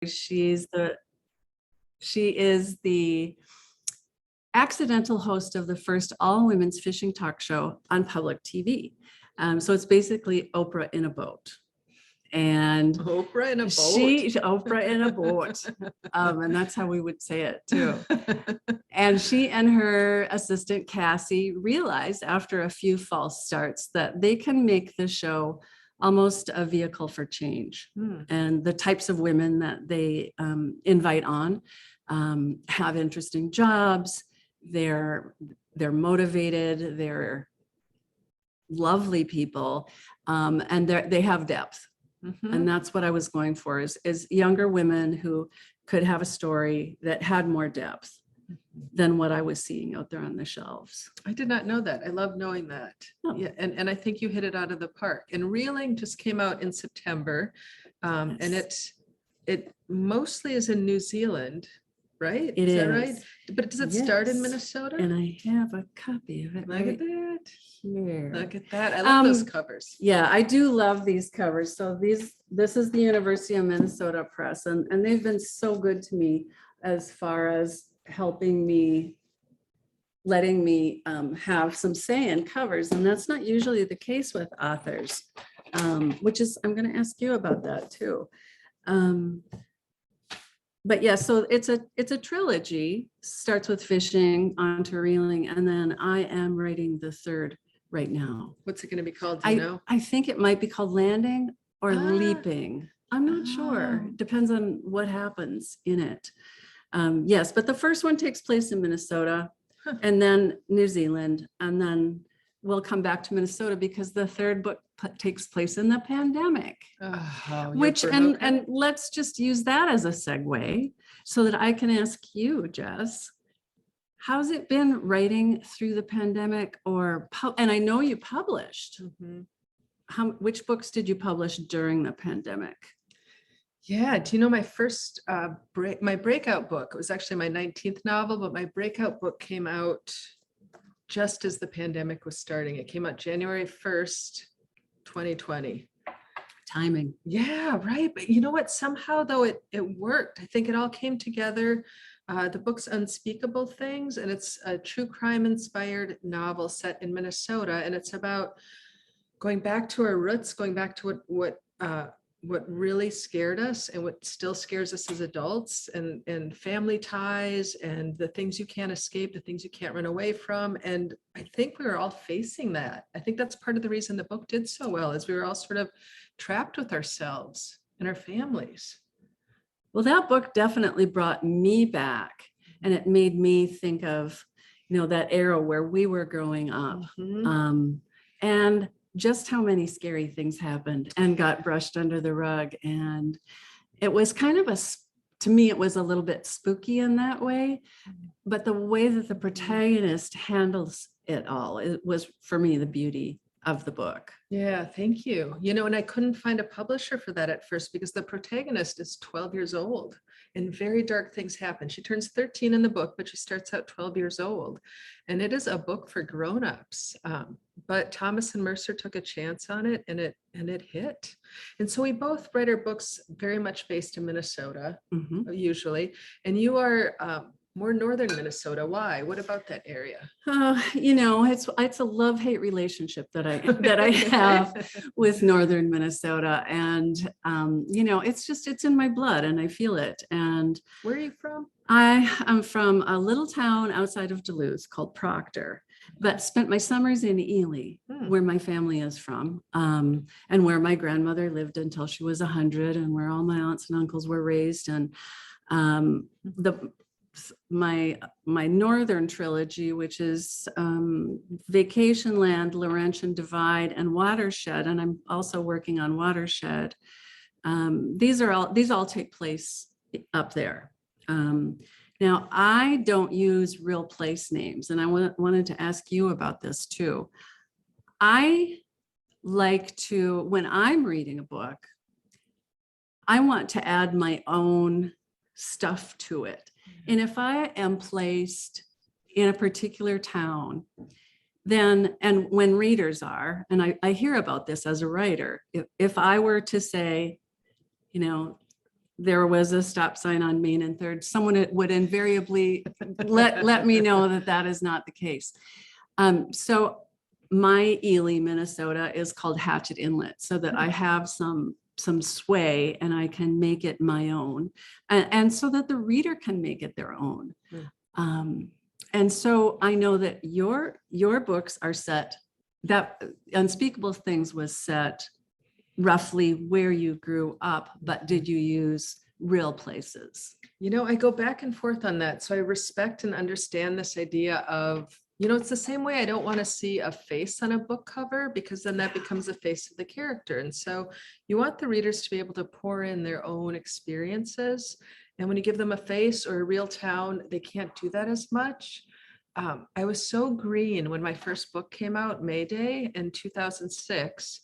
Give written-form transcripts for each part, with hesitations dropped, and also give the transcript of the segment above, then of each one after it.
She is the accidental host of the first all-women's fishing talk show on public TV. So it's basically Oprah in a boat. And Oprah in a boat. Oprah in a boat. And that's how we would say it too. And she and her assistant Cassie realized after a few false starts that they can make the show almost a vehicle for change. And the types of women that they invite on have interesting jobs. They're motivated. They're lovely people, and they have depth. And that's what I was going for, is younger women who could have a story that had more depth than what I was seeing out there on the shelves. I did not know that. I love knowing that. Oh. Yeah, and I think you hit it out of the park. And Reeling just came out in September, and it mostly is in New Zealand, right? It is that is. right? But does it start in Yes. Minnesota? And I have a copy of it Look right at that. here. Look at that. I love those covers. Yeah, I do love these covers. So this is the University of Minnesota Press, and they've been so good to me as far as helping me, letting me have some say in covers. And that's not usually the case with authors, which is, I'm going to ask you about that too. But yeah, so it's a trilogy, starts with fishing, on to Reeling, and then I am writing the third right now. What's it going to be called? Do you know? I think it might be called Landing or Leaping. I'm not sure. Oh. Depends on what happens in it. Yes, but the first one takes place in Minnesota, and then New Zealand, and then we'll come back to Minnesota because the third book takes place in the pandemic. Which, and let's just use that as a segue so that I can ask you, Jess, how's it been writing through the pandemic? And I know you published. Which books did you publish during the pandemic? Yeah, do you know my first my breakout book? It was actually my 19th novel, but my breakout book came out just as the pandemic was starting. It came out January 1st, 2020. Timing. Yeah, right. But you know what? Somehow though it worked. I think it all came together. The book's Unspeakable Things, and it's a true crime inspired novel set in Minnesota. And it's about going back to our roots, going back to what really scared us and what still scares us as adults, and family ties and the things you can't escape, the things you can't run away from. And I think we were all facing that. I think that's part of the reason the book did so well, is we were all sort of trapped with ourselves and our families. Well, that book definitely brought me back, and it made me think of, that era where we were growing up. And just how many scary things happened and got brushed under the rug. And it was kind of to me, it was a little bit spooky in that way, but the way that the protagonist handles it all, it was for me the beauty of the book. Yeah, thank you. And I couldn't find a publisher for that at first because the protagonist is 12 years old and very dark things happen. She turns 13 in the book, but she starts out 12 years old. And it is a book for grownups. But Thomas and Mercer took a chance on it, and it hit. And so we both write our books very much based in Minnesota, usually. And you are more northern Minnesota. Why? What about that area? It's a love-hate relationship that I have with northern Minnesota, and it's in my blood, and I feel it. And where are you from? I am from a little town outside of Duluth called Proctor, but spent my summers in Ely, where my family is from, and where my grandmother lived until she was 100, and where all my aunts and uncles were raised. And my northern trilogy, which is Vacation Land, Laurentian Divide, and Watershed, and I'm also working on Watershed. These all take place up there. Now, I don't use real place names, and I wanted to ask you about this too. I like to, when I'm reading a book, I want to add my own stuff to it. And if I am placed in a particular town, then, and when readers are, and I hear about this as a writer, if I were to say, there was a stop sign on Main and Third, someone would invariably let me know that that is not the case. So my Ely, Minnesota is called Hatchet Inlet, so that I have some sway and I can make it my own, and so that the reader can make it their own. And so I know that your books are set, that Unspeakable Things was set roughly where you grew up, but did you use real places? You know, I go back and forth on that. So I respect and understand this idea of, you know, it's the same way I don't want to see a face on a book cover, because then that becomes the face of the character. And so you want the readers to be able to pour in their own experiences. And when you give them a face or a real town, they can't do that as much. I was so green when my first book came out, May Day in 2006.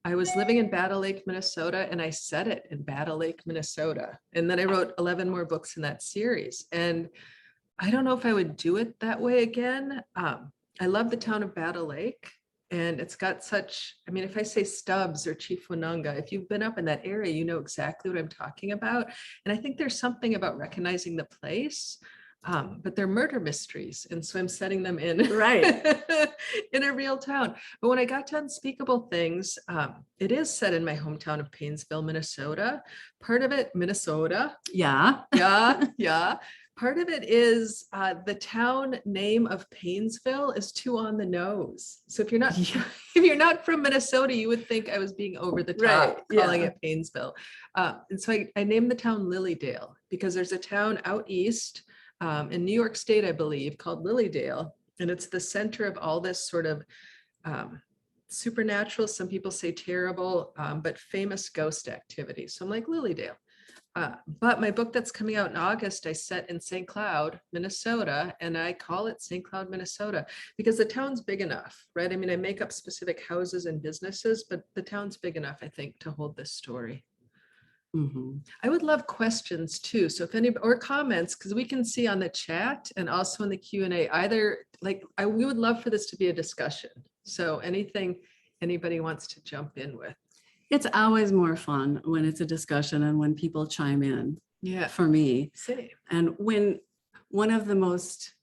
I was living in Battle Lake, Minnesota, and I set it in Battle Lake, Minnesota. And then I wrote 11 more books in that series. And I don't know if I would do it that way again. I love the town of Battle Lake, and it's got such, I mean, if I say Stubbs or Chief Winunga, if you've been up in that area, you know exactly what I'm talking about. And I think there's something about recognizing the place. But they're murder mysteries. And so I'm setting them in, Right. in a real town. But when I got to Unspeakable Things, it is set in my hometown of Painesville, Minnesota. Part of it, Minnesota. Yeah. Yeah. Part of it is the town name of Painesville is too on the nose. So if you're not if you're not from Minnesota, you would think I was being over the top calling it Painesville. And so I named the town Lilydale because there's a town out east in New York State, I believe, called Lilydale. And it's the center of all this sort of supernatural, some people say terrible, but famous ghost activity. So I'm like, Lilydale. But my book that's coming out in August, I set in St. Cloud, Minnesota, and I call it St. Cloud, Minnesota, because the town's big enough, right? I mean, I make up specific houses and businesses, but the town's big enough, I think, to hold this story. Mm-hmm. I would love questions too. So if any, or comments, because we can see on the chat and also in the Q&A, either like, we would love for this to be a discussion. So anything anybody wants to jump in with. It's always more fun when it's a discussion and when people chime in. Yeah. For me. Same. And when one of the most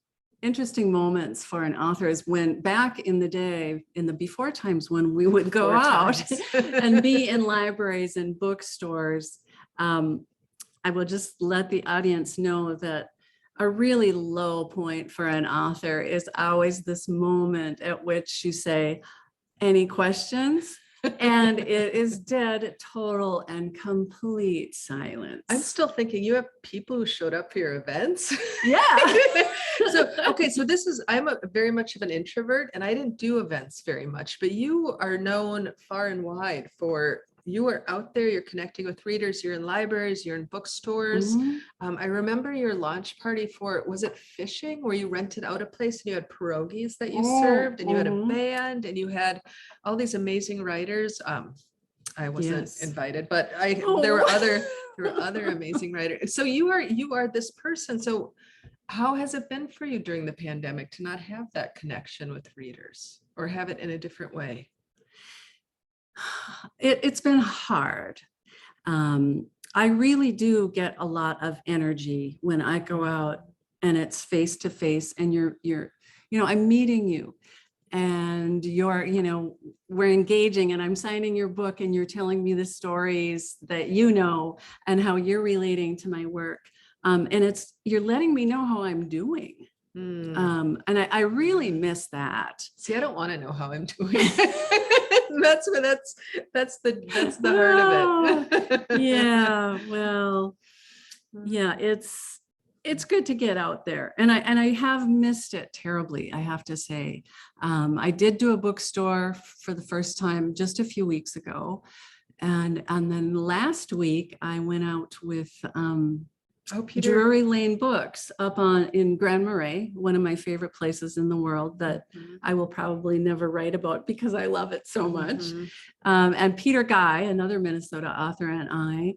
interesting moments for an author is when back in the day, in the before times, when we would go out and be in libraries and bookstores, I will just let the audience know that a really low point for an author is always this moment at which you say, any questions? And it is dead, total, and complete silence. I'm still thinking you have people who showed up for your events. Yeah. So, okay. So I'm very much of an introvert and I didn't do events very much, but you are known far and wide for, you are out there, you're connecting with readers, you're in libraries, you're in bookstores. Mm-hmm. I remember your launch party for, was it fishing, where you rented out a place and you had pierogies that you served and you had a band and you had all these amazing writers. I wasn't invited, but there were other amazing writers. So you are this person. So how has it been for you during the pandemic to not have that connection with readers or have it in a different way? It's been hard. I really do get a lot of energy when I go out and it's face to face and you're, I'm meeting you and we're engaging and I'm signing your book and you're telling me the stories that and how you're relating to my work. And you're letting me know how I'm doing. And I really miss that. See, I don't want to know how I'm doing. That's the heart of it. Yeah, well, yeah, it's good to get out there, and I have missed it terribly, I have to say. I did do a bookstore for the first time just a few weeks ago, and then last week I went out with Drury Lane Books up in Grand Marais, one of my favorite places in the world that I will probably never write about because I love it so much. And Peter Guy, another Minnesota author, and I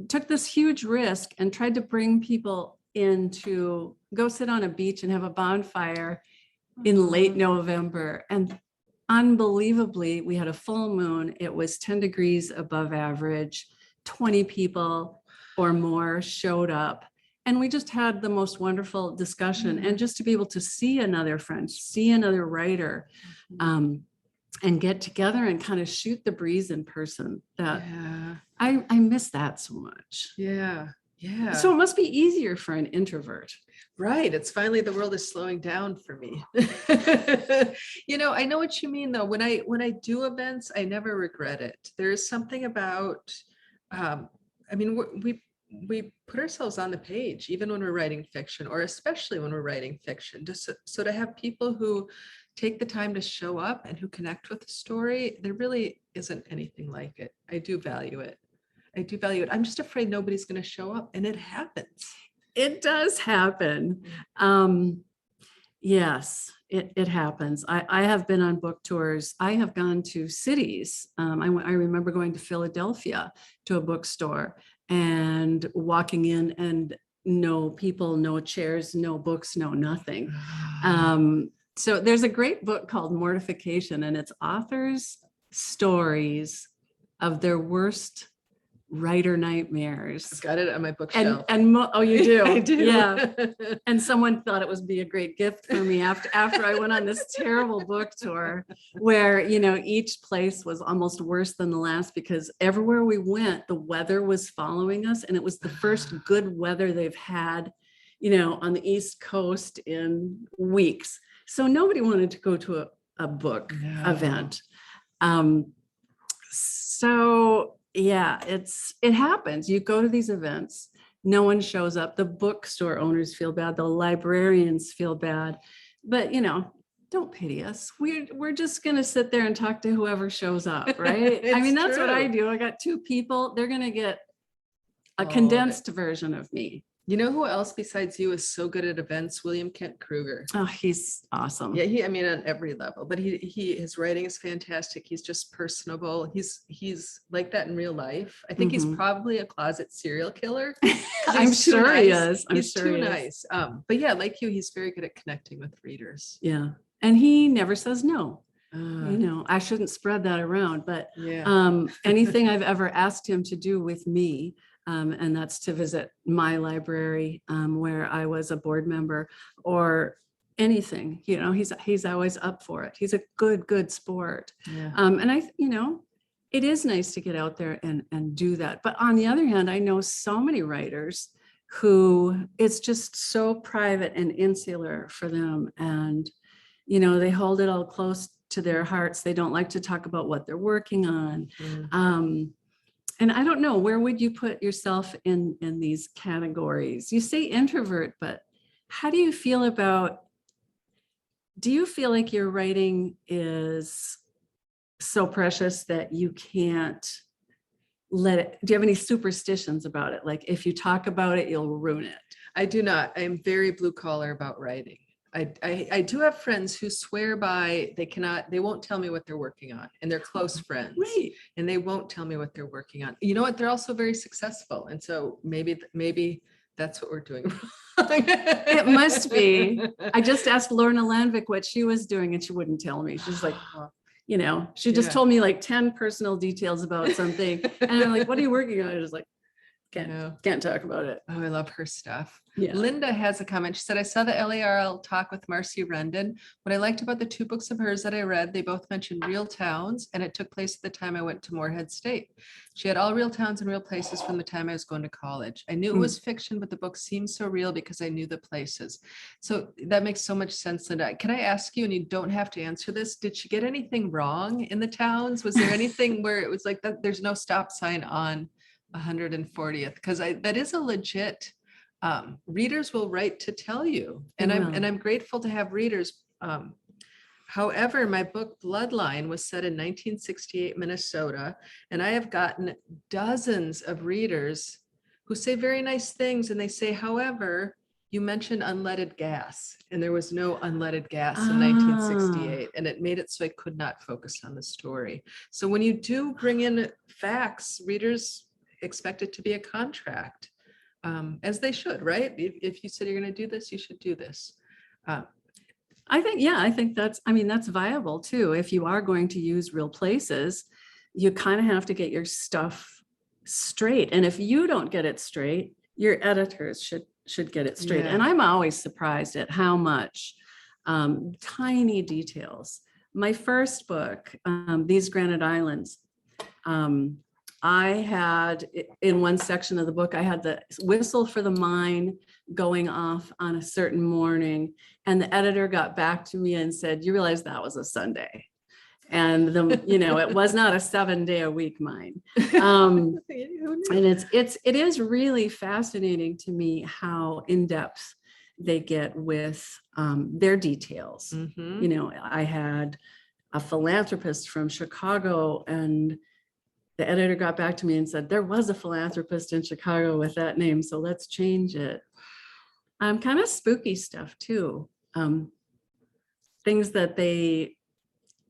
took this huge risk and tried to bring people in to go sit on a beach and have a bonfire in late November. And unbelievably, we had a full moon. It was 10 degrees above average, 20 people. or more showed up. And we just had the most wonderful discussion. And just to be able to see another friend, see another writer, and get together and kind of shoot the breeze in person, that I miss that so much. Yeah. So it must be easier for an introvert. Right. It's finally, the world is slowing down for me. I know what you mean though. When I do events, I never regret it. There's something about, we put ourselves on the page, even when we're writing fiction, or especially when we're writing fiction, just so to have people who take the time to show up and who connect with the story, there really isn't anything like it. I do value it. I'm just afraid nobody's going to show up, and it happens. It does happen. Yes, it happens. I have been on book tours. I have gone to cities. I remember going to Philadelphia to a bookstore and walking in, and no people, no chairs, no books, no nothing. So there's a great book called Mortification, and it's authors' stories of their worst writer nightmares. I've got it on my bookshelf. Oh, you do? I do. Yeah. And someone thought it would be a great gift for me after I went on this terrible book tour where, each place was almost worse than the last, because everywhere we went, the weather was following us. And it was the first good weather they've had, on the East Coast in weeks. So nobody wanted to go to a book event. So yeah, it happens. You go to these events, no one shows up. The bookstore owners feel bad. The librarians feel bad, but don't pity us. We're just going to sit there and talk to whoever shows up, right? That's what I do. I got two people. They're going to get a condensed version of me. You know who else besides you is so good at events? William Kent Krueger. Oh, he's awesome. Yeah, on every level, but his writing is fantastic. He's just personable. He's like that in real life. I think he's probably a closet serial killer. I'm sure he is. He's too nice. But yeah, like you, he's very good at connecting with readers. Yeah. And he never says no. I shouldn't spread that around, but anything I've ever asked him to do with me, and that's to visit my library where I was a board member, or anything, he's always up for it. He's a good sport. Yeah. And it is nice to get out there and do that. But on the other hand, I know so many writers who it's just so private and insular for them. And, they hold it all close to their hearts. They don't like to talk about what they're working on. And I don't know, where would you put yourself in these categories? You say introvert, but how do you feel do you feel like your writing is so precious that you can't let it? Do you have any superstitions about it? Like if you talk about it, you'll ruin it. I do not. I am very blue collar about writing. I do have friends who swear by they won't tell me what they're working on, and they're close friends. Right. And they won't tell me what they're working on. You know what? They're also very successful. And so maybe that's what we're doing wrong. It must be. I just asked Lorna Landvik what she was doing, and she wouldn't tell me. She's like, she just told me like 10 personal details about something. And I'm like, what are you working on? I was like, can't talk about it. Oh, I love her stuff. Yeah. Linda has a comment. She said, I saw the LARL talk with Marcy Rendon. What I liked about the two books of hers that I read, they both mentioned real towns, and it took place at the time I went to Morehead State. She had all real towns and real places from the time I was going to college. I knew it was fiction, but the book seemed so real because I knew the places. So that makes so much sense, Linda. Can I ask you, and you don't have to answer this, did she get anything wrong in the towns? Was there anything where it was like that? There's no stop sign on 140th, because that is a legit, readers will write to tell you, and I'm grateful to have readers. However, my book Bloodline was set in 1968 Minnesota, and I have gotten dozens of readers who say very nice things, and they say, however, you mentioned unleaded gas, and there was no unleaded gas in 1968, and it made it so I could not focus on the story. So when you do bring in facts, readers expect it to be a contract, as they should, right? If you said you're going to do this, you should do this. I think that's viable too. If you are going to use real places, you kind of have to get your stuff straight. And if you don't get it straight, your editors should get it straight. Yeah. And I'm always surprised at how much tiny details. My first book, These Granite Islands, I had in one section of the book, I had the whistle for the mine going off on a certain morning. And the editor got back to me and said, you realize that was a Sunday. And it was not a 7-day-a-week mine. And it is really fascinating to me how in-depth they get with their details. I had a philanthropist from Chicago, and the editor got back to me and said, there was a philanthropist in Chicago with that name, so let's change it. Kind of spooky stuff too. Things that they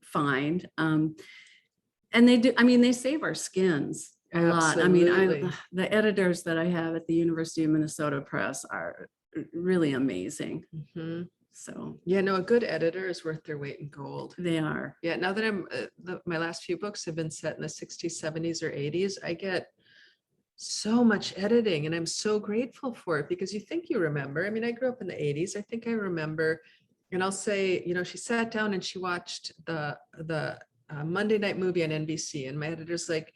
find. And they do, they save our skins a lot. The editors that I have at the University of Minnesota Press are really amazing. So yeah, no, a good editor is worth their weight in gold. They are. Yeah, now that I'm my last few books have been set in the 60s, 70s, or 80s, I get so much editing, and I'm so grateful for it, because you think you remember. I grew up in the 80s. I think I remember, and I'll say, she sat down and she watched the Monday night movie on NBC, and my editor's like,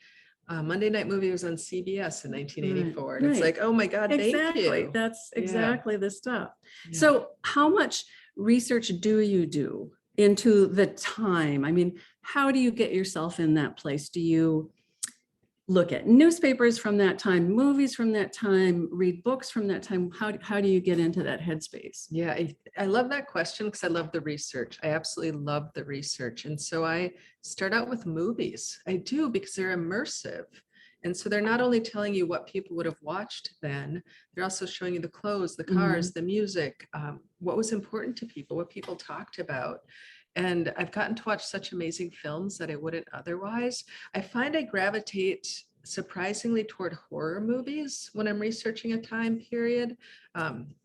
Monday night movie was on CBS in 1984. And it's like, oh my God, thank you. That's exactly the stuff. Yeah. So how much research do you do into the time? How do you get yourself in that place? Do you look at newspapers from that time, movies from that time, read books from that time? How do you get into that headspace? Yeah, I love that question, because I love the research. I absolutely love the research. And so I start out with movies. I do, because they're immersive. And so they're not only telling you what people would have watched then, they're also showing you the clothes, the cars, the music, what was important to people, what people talked about. And I've gotten to watch such amazing films that I wouldn't otherwise. I find I gravitate surprisingly toward horror movies when I'm researching a time period.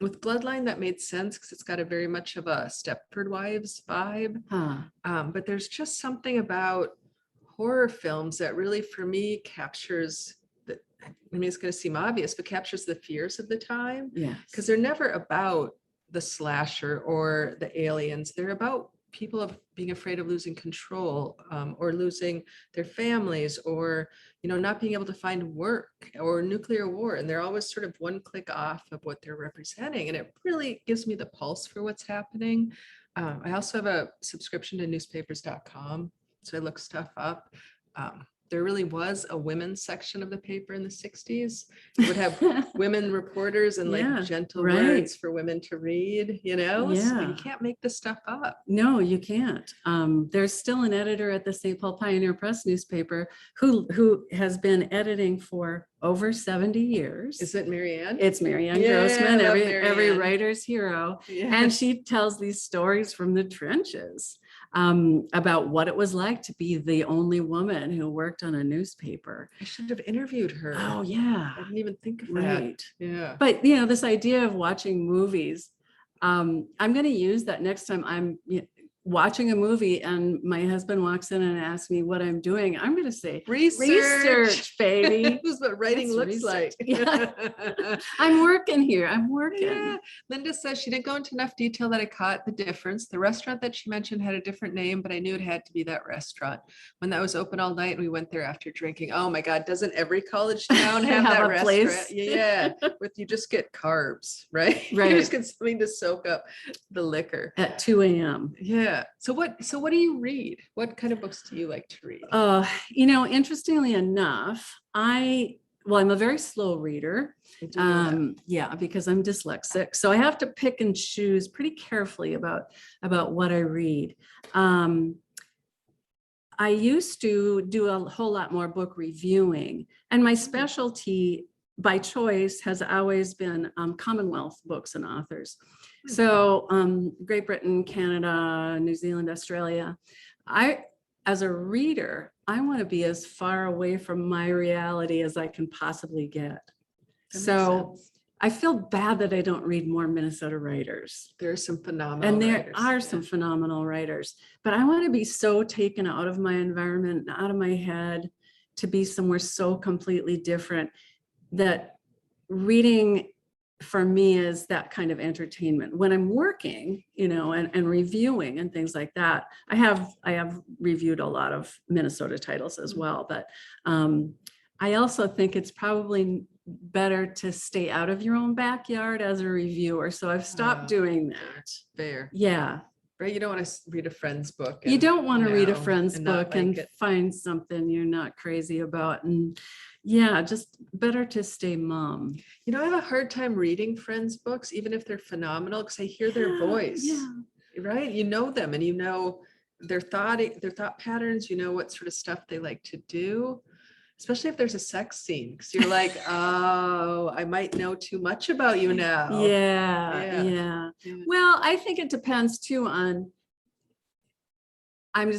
With Bloodline, that made sense because it's got a very much of a Stepford Wives vibe. But there's just something about horror films that really, for me, captures the, it's going to seem obvious, but captures the fears of the time. Yeah. Because they're never about the slasher or the aliens. They're about people of being afraid of losing control, or losing their families, or not being able to find work, or nuclear war, and they're always sort of one click off of what they're representing, and it really gives me the pulse for what's happening. I also have a subscription to newspapers.com, so I look stuff up. There really was a women's section of the paper in the 60s. It would have women reporters and gentle words for women to read, So you can't make this stuff up. No, you can't. There's still an editor at the St. Paul Pioneer Press newspaper who has been editing for over 70 years. Is it Marianne? It's Marianne Grossman, every writer's hero. Yeah. And she tells these stories from the trenches. About what it was like to be the only woman who worked on a newspaper. I should have interviewed her. Oh yeah. I didn't even think of that. Yeah. But this idea of watching movies, I'm going to use that next time I'm watching a movie and my husband walks in and asks me what I'm doing. I'm going to say, research, baby. This is what writing looks like. Yeah. I'm working here. I'm working. Yeah. Linda says she didn't go into enough detail that I caught the difference. The restaurant that she mentioned had a different name, but I knew it had to be that restaurant. When that was open all night, we went there after drinking. Oh my God, doesn't every college town have that restaurant? Place? Yeah. You just get carbs, right? Right. You just get something to soak up the liquor. At 2 a.m. Yeah. So what do you read? What kind of books do you like to read? Interestingly enough, I'm a very slow reader. Because I'm dyslexic. So I have to pick and choose pretty carefully about what I read. I used to do a whole lot more book reviewing, and my specialty by choice has always been Commonwealth books and authors. So Great Britain, Canada, New Zealand, Australia. As a reader, I want to be as far away from my reality as I can possibly get. So I feel bad that I don't read more Minnesota writers. There are some phenomenal and there writers. are some phenomenal writers, but I want to be so taken out of my environment, out of my head, to be somewhere so completely different that reading for me is that kind of entertainment. When I'm working, you know, and reviewing and things like that, I have reviewed a lot of Minnesota titles as well, but I also think it's probably better to stay out of your own backyard as a reviewer. So I've stopped doing that. Fair. Yeah. Right. You don't want to read a friend's book. You and, don't want to read a know, friend's and not book like and it. find something you're not crazy about. And yeah, just better to stay mum. You know, I have a hard time reading friends' books, even if they're phenomenal, because I hear their voice. Yeah. Right. You know them and you know their thought patterns, you know what sort of stuff they like to do. Especially if there's a sex scene, because you're like, oh, I might know too much about you now. Yeah. Well, I think it depends too on, I'm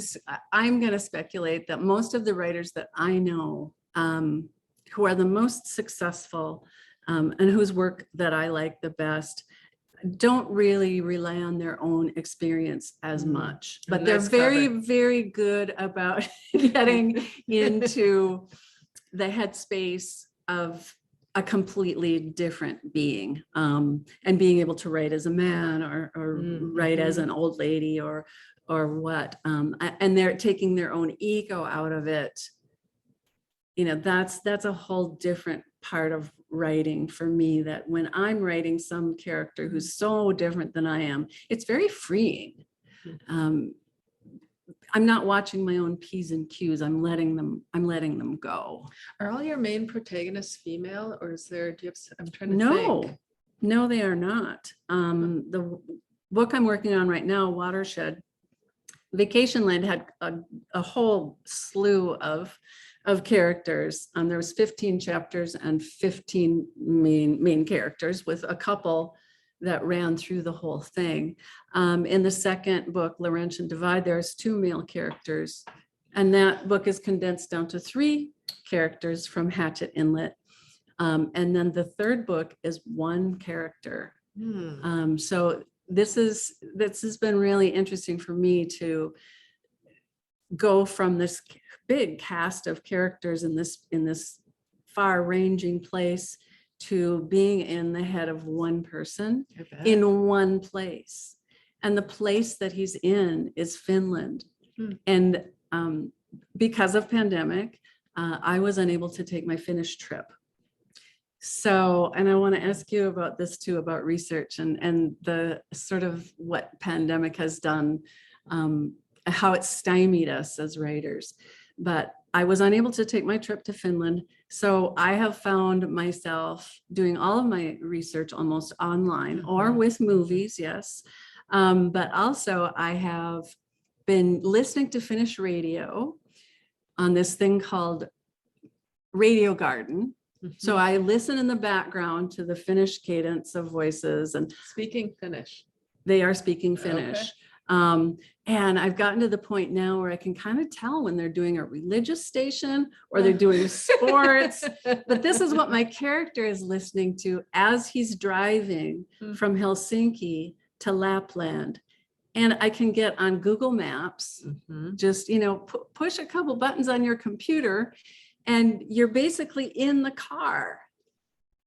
going to speculate that most of the writers that I know who are the most successful and whose work that I like the best don't really rely on their own experience as much, but they're very good about getting into the headspace of a completely different being and being able to write as a man or write as an old lady or what. And they're taking their own ego out of it. You know, that's a whole different part of writing for me, that when I'm writing some character who's so different than I am, it's very freeing. I'm not watching my own P's and Q's. I'm letting them go. Are all your main protagonists female, or is there, I'm trying to think. No, they are not. The book I'm working on right now, Watershed, Vacationland, had a whole slew of characters. There was 15 chapters and 15 main characters, with a couple that ran through the whole thing. In the second book, Laurentian Divide, there's 2 male characters, and that book is condensed down to 3 characters from Hatchet Inlet. And then the third book is 1 character. So this has been really interesting for me to go from this big cast of characters in this far-ranging place to being in the head of one person in one place. And the place that he's in is Finland. And because of pandemic, I was unable to take my Finnish trip. So, and I want to ask you about this too, about research and the sort of what pandemic has done, how it stymied us as writers. But I was unable to take my trip to Finland. So I have found myself doing all of my research almost online or with movies, yes. But also I have been listening to Finnish radio on this thing called Radio Garden. So I listen in the background to the Finnish cadence of voices and speaking Finnish. They are speaking Finnish. And I've gotten to the point now where I can kind of tell when they're doing a religious station or they're doing sports. But this is what my character is listening to as he's driving from Helsinki to Lapland. And I can get on Google Maps, just, you know, push a couple buttons on your computer and you're basically in the car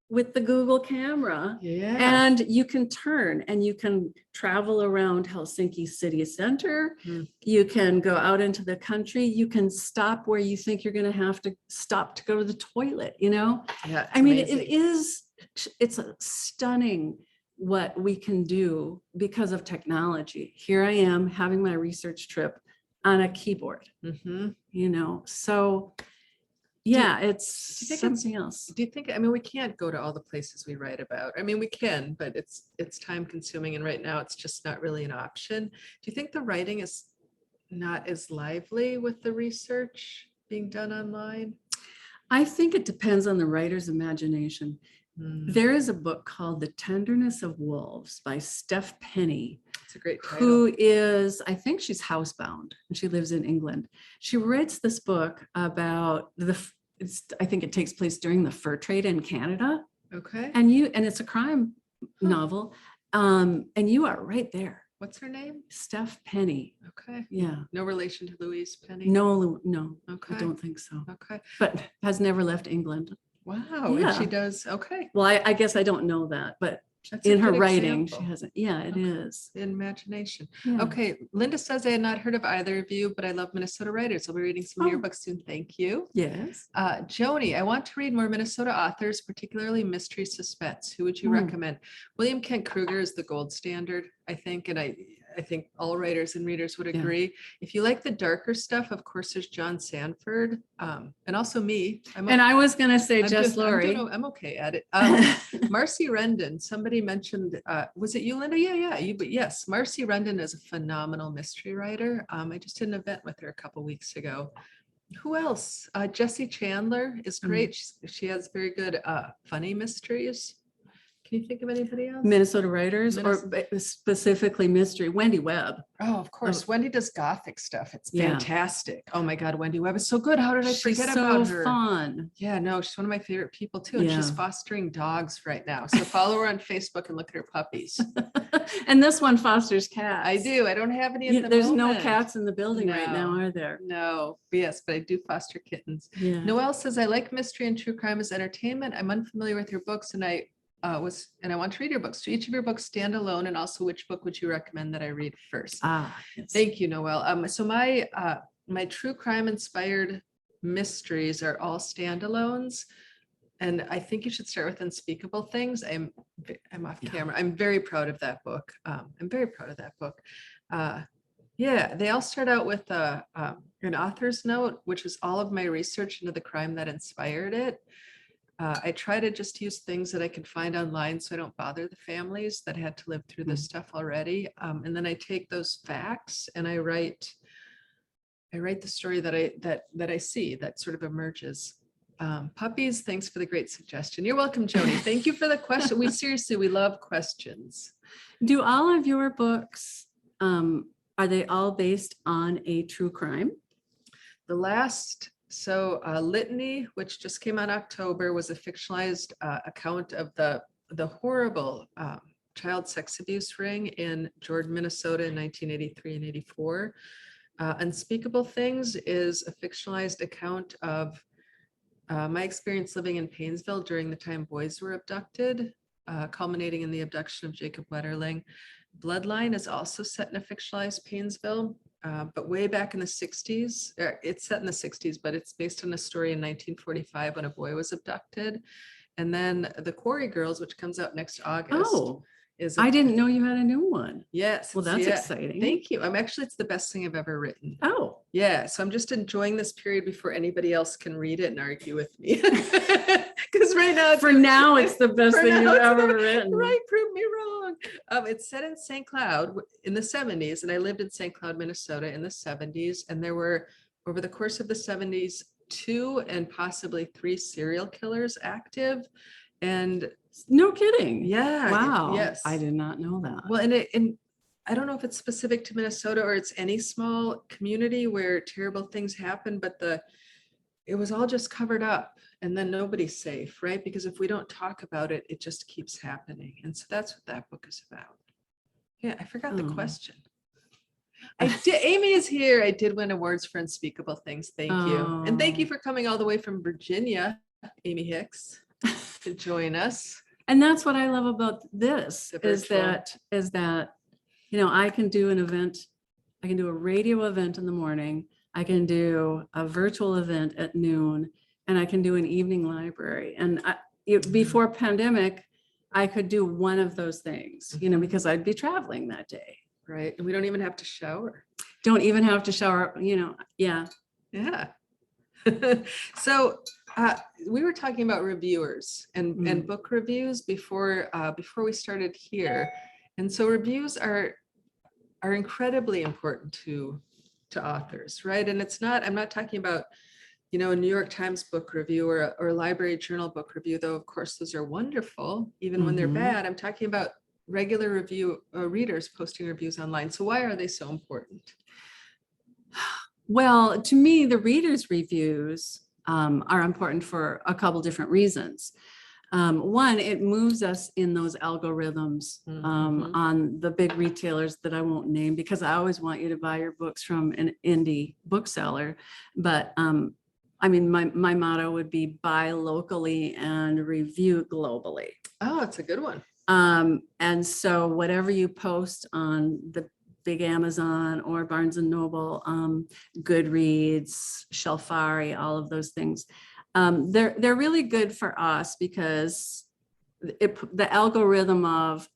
with the Google camera, and you can turn and you can travel around Helsinki city center. You can go out into the country. You can stop where you think you're going to have to stop to go to the toilet, you know? I mean, it's stunning what we can do because of technology. Here I am having my research trip on a keyboard, you know? So yeah, it's something else. Do you think, I mean, we can't go to all the places we write about. I mean, we can, but it's time consuming. And right now it's just not really an option. Do you think the writing is not as lively with the research being done online? I think it depends on the writer's imagination. There is a book called The Tenderness of Wolves by Steph Penny. It's a great title. Who is, I think she's housebound and she lives in England. She writes this book about I think it takes place during the fur trade in Canada. Okay. And it's a crime novel. And you are right there. What's her name? Steph Penny. Okay. Yeah. No relation to Louise Penny? No, Okay. I don't think so. Okay. But has never left England. Wow. Yeah. And she does. Okay. Well, I guess I don't know that, but That's a in her good writing, example. she hasn't. Yeah, it Okay. is. Imagination. Yeah. Okay. Linda says, I had not heard of either of you, but I love Minnesota writers. I'll be reading some of your Oh. books soon. Thank you. Yes. Joni, I want to read more Minnesota authors, particularly mystery suspense. Who would you recommend? William Kent Krueger is the gold standard, I think, and I think all writers and readers would agree. If you like the darker stuff, of course, there's John Sanford, and also me. I was going to say Jess Lourey. I'm okay at it. Marcy Rendon, somebody mentioned, was it you, Linda? Yeah, you, but yes, Marcy Rendon is a phenomenal mystery writer. I just did an event with her a couple weeks ago. Who else? Jessie Chandler is great. She has very good funny mysteries. Can you think of anybody else? Minnesota writers or specifically mystery? Wendy Webb. Oh, of course. Wendy does gothic stuff. It's Yeah. fantastic. Oh my God, Wendy Webb is so good. How did I forget She's about so her? fun. Yeah, no, she's one of my favorite people too. And she's Yeah. fostering dogs right now. So follow her on Facebook and look at her puppies. And this one fosters cats. I do. I don't have any at the There's moment. no cats in the building right now, No. are there? No, yes, but I do foster kittens. Yeah. Noelle says, I like mystery and true crime as entertainment. I'm unfamiliar with your books and I want to read your books. Do each of your books stand alone? And also which book would you recommend that I read first? Yes. Thank you, Noelle. So my true crime inspired mysteries are all standalones. And I think you should start with Unspeakable Things. I'm off camera. I'm very proud of that book. Yeah, they all start out with an author's note, which is all of my research into the crime that inspired it. I try to just use things that I can find online so I don't bother the families that had to live through this stuff already. And then I take those facts and I write the story that I see that sort of emerges. Puppies, thanks for the great suggestion. You're welcome, Joni. Thank you for the question. We love questions. Do all of your books, are they all based on a true crime? The last, Litany, which just came out in October, was a fictionalized account of the horrible child sex abuse ring in Jordan, Minnesota in 1983 and 84. Unspeakable Things is a fictionalized account of my experience living in Painesville during the time boys were abducted, culminating in the abduction of Jacob Wetterling. Bloodline is also set in a fictionalized Painesville, but way back in the 60s. It's set in the 60s, but it's based on a story in 1945 when a boy was abducted. And then The Quarry Girls, which comes out next August. Oh, I didn't know you had a new one. Yes. Well, that's exciting. Thank you. It's the best thing I've ever written. Oh. Yeah. So I'm just enjoying this period before anybody else can read it and argue with me. Because right now, it's the best thing you've ever written. Right. Prove me wrong. It's set in St. Cloud in the 70s. And I lived in St. Cloud, Minnesota in the 70s. And there were, over the course of the 70s, 2 and possibly 3 serial killers active. And no kidding. Yeah. Wow. Yes. I did not know that. Well, and I don't know if it's specific to Minnesota or it's any small community where terrible things happen, but it was all just covered up and then nobody's safe, right? Because if we don't talk about it, it just keeps happening. And so that's what that book is about. Yeah, I forgot the question. Amy is here. I did win awards for Unspeakable Things. Thank you. And thank you for coming all the way from Virginia, Amy Hicks, to join us. And that's what I love about this is that, I can do an event. I can do a radio event in the morning. I can do a virtual event at noon, and I can do an evening library. And before pandemic, I could do one of those things, because I'd be traveling that day. Right. And we don't even have to shower. Don't even have to shower, yeah. Yeah. So we were talking about reviewers and book reviews before we started here. And so reviews are incredibly important to authors, right? And I'm not talking about, a New York Times book review or a library journal book review, though, of course, those are wonderful, even when they're bad. I'm talking about regular review readers posting reviews online. So why are they so important? Well, to me, the readers' reviews are important for a couple different reasons. One, it moves us in those algorithms Mhm. on the big retailers that I won't name, because I always want you to buy your books from an indie bookseller. But I mean, my motto would be buy locally and review globally. Oh, it's a good one. And so whatever you post on the big Amazon or Barnes and Noble, Goodreads, Shelfari, all of those things, they're really good for us because the algorithm of,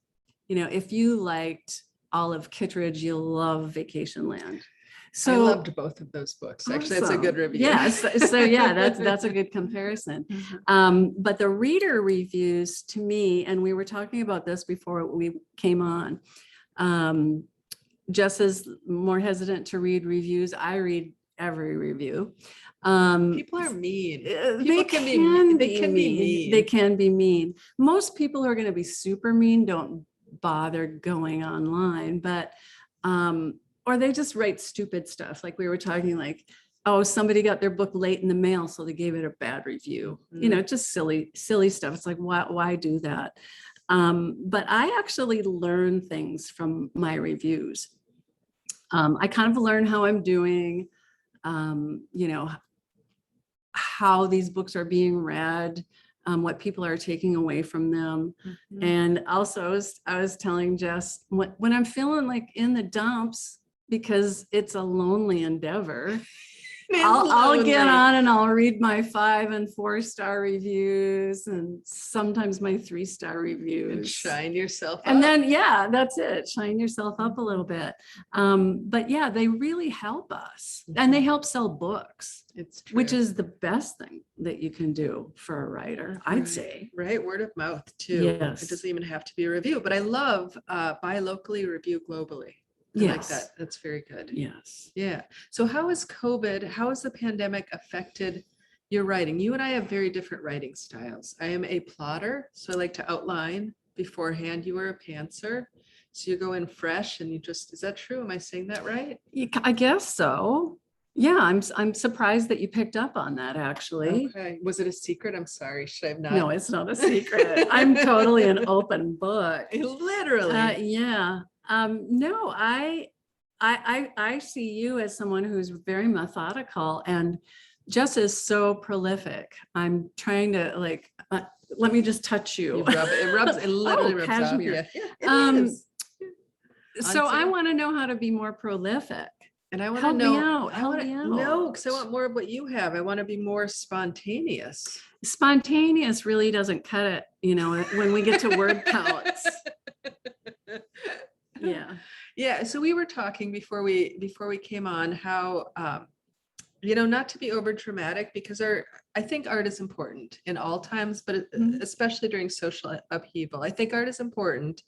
if you liked Olive Kittredge, you'll love Vacation Land. So I loved both of those books. Actually, it's a good review. Yes. So yeah, that's a good comparison. But the reader reviews to me, and we were talking about this before we came on, Jess is more hesitant to read reviews. I read every review. People are mean. They can be mean. They can be mean. Most people who are going to be super mean don't bother going online, but or they just write stupid stuff. Like we were talking, like, oh, somebody got their book late in the mail, so they gave it a bad review. Just silly stuff. It's like, why do that? But I actually learn things from my reviews. I kind of learn how I'm doing, how these books are being read, what people are taking away from them. And also I was telling Jess, when I'm feeling like in the dumps, because it's a lonely endeavor, I'll get on and I'll read my 5 and 4-star reviews and sometimes my 3-star reviews. And shine yourself up. And then, yeah, that's it. Shine yourself up a little bit. But yeah, they really help us and they help sell books. It's true. Which is the best thing that you can do for a writer, I'd say. Right, word of mouth too. Yes. It doesn't even have to be a review, but I love buy locally, review globally. I like that. That's very good. Yes. Yeah. So how has the pandemic affected your writing? You and I have very different writing styles. I am a plotter, so I like to outline beforehand. You are a pantser, so you go in fresh and is that true? Am I saying that right? I guess so. Yeah, I'm surprised that you picked up on that, actually. Okay. Was it a secret? I'm sorry. Should I have not? No, it's not a secret. I'm totally an open book. Literally. Yeah. No, I see you as someone who's very methodical, and Jess is so prolific. I'm trying to let me just touch you. It literally rubs off. Yeah. It is. So I want to know how to be more prolific. And I want to know. Help me out. No, because I want more of what you have. I want to be more spontaneous. Spontaneous really doesn't cut it, when we get to word counts. Yeah. So we were talking before we came on how not to be over dramatic, because I think art is important in all times, but especially during social upheaval. I think art is important.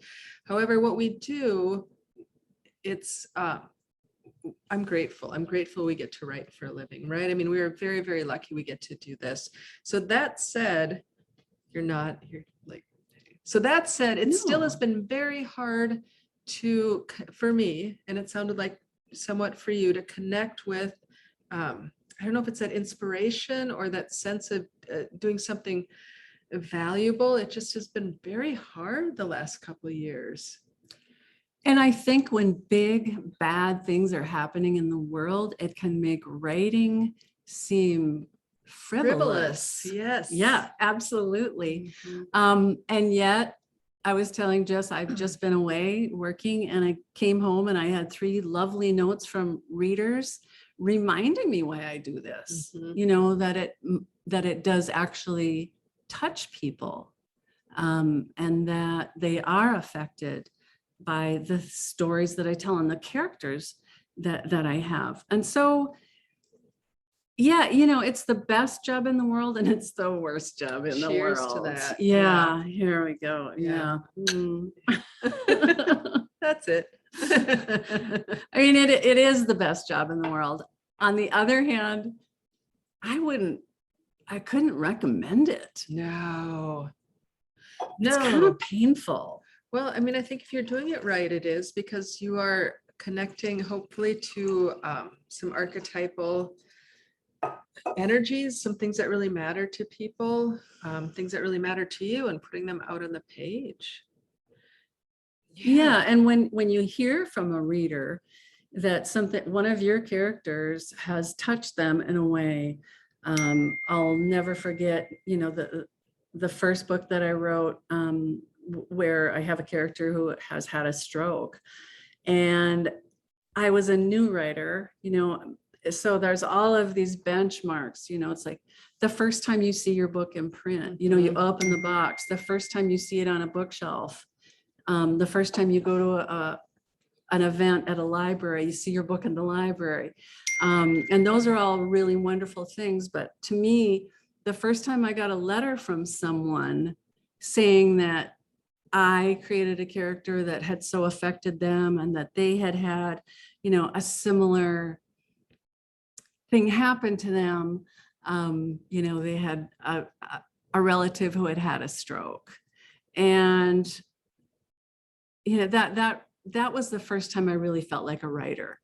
However, what we do, I'm grateful. I'm grateful we get to write for a living, right? I mean, we are very, very lucky we get to do this. So that said, it still has been very hard for me, and it sounded like somewhat for you, to connect with, I don't know if it's that inspiration or that sense of doing something valuable. It just has been very hard the last couple of years. And I think when big, bad things are happening in the world, it can make writing seem frivolous. Yes. Yeah, absolutely. And yet I was telling Jess, I've just been away working, and I came home and I had 3 lovely notes from readers reminding me why I do this, that it does actually touch people, and that they are affected by the stories that I tell and the characters that I have. And so, yeah, it's the best job in the world and it's the worst job in the world. Cheers to that. Yeah, here we go. Yeah. That's it. I mean, it is the best job in the world. On the other hand, I couldn't recommend it. No. It's kind of painful. Well, I mean, I think if you're doing it right, it is, because you are connecting hopefully to some archetypal energies, some things that really matter to people, things that really matter to you, and putting them out on the page. Yeah, and when you hear from a reader that one of your characters has touched them in a way, I'll never forget, the first book that I wrote, where I have a character who has had a stroke, and I was a new writer, so there's all of these benchmarks, it's like the first time you see your book in print, you open the box, the first time you see it on a bookshelf, the first time you go to an event at a library, you see your book in the library. And those are all really wonderful things. But to me, the first time I got a letter from someone saying that I created a character that had so affected them and that they had had, a similar thing happen to them. They had a relative who had had a stroke. And that was the first time I really felt like a writer.